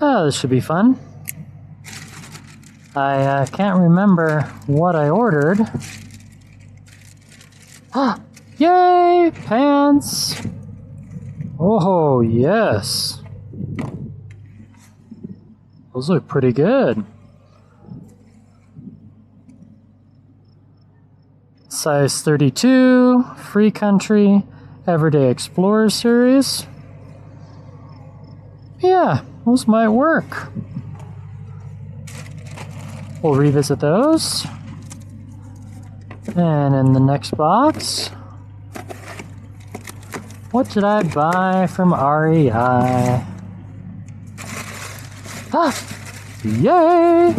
Oh, this should be fun. I can't remember what I ordered. Yay! Pants! Oh, yes. Those look pretty good. Size 32, Free Country, Everyday Explorer Series. Yeah, those might work. We'll revisit those. And in the next box, what did I buy from R.E.I? Yay!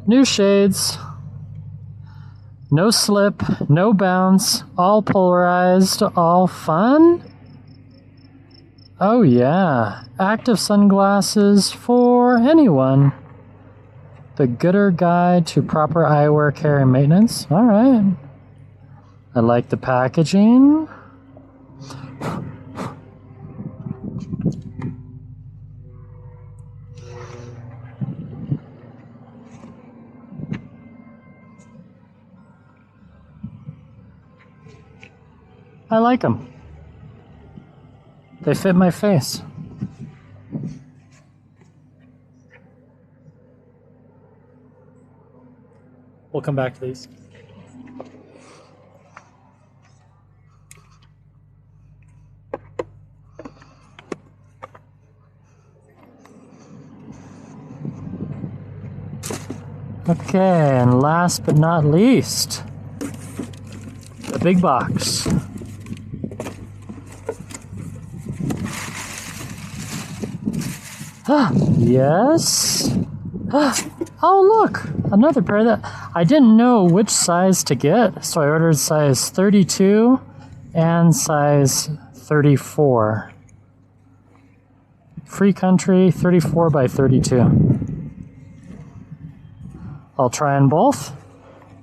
New shades. No slip, no bounce, all polarized, all fun? Oh yeah, active sunglasses for anyone. The Goodr Guide to Proper Eyewear Care and Maintenance. Alright. I like the packaging. I like them. They fit my face. We'll come back to these. Okay, and last but not least, the big box. Yes. Oh, look, another pair that I didn't know which size to get, so I ordered size 32 and size 34. Free Country 34 by 32. I'll try on both.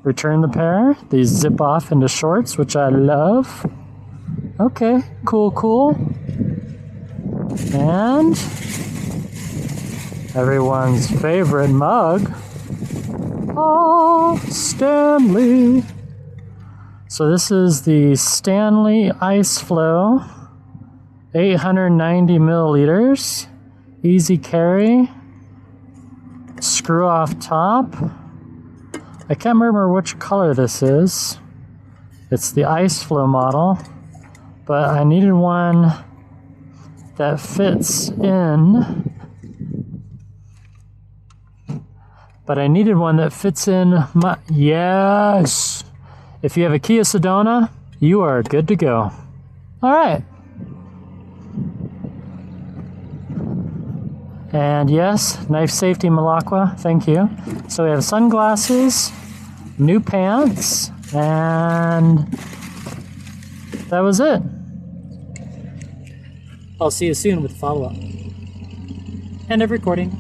Return the pair. These zip off into shorts, which I love. Okay, cool, cool. And everyone's favorite mug. Oh, Stanley. So this is the Stanley IceFlow, 890 milliliters, easy carry, screw off top. I can't remember which color this is. It's the IceFlow model, but I needed one that fits in. But I needed one that fits in my... Yes! If you have a Kia Sedona, you are good to go. Alright. And yes, knife safety Malacqua, thank you. So we have sunglasses, new pants, and that was it. I'll see you soon with the follow-up. End of recording.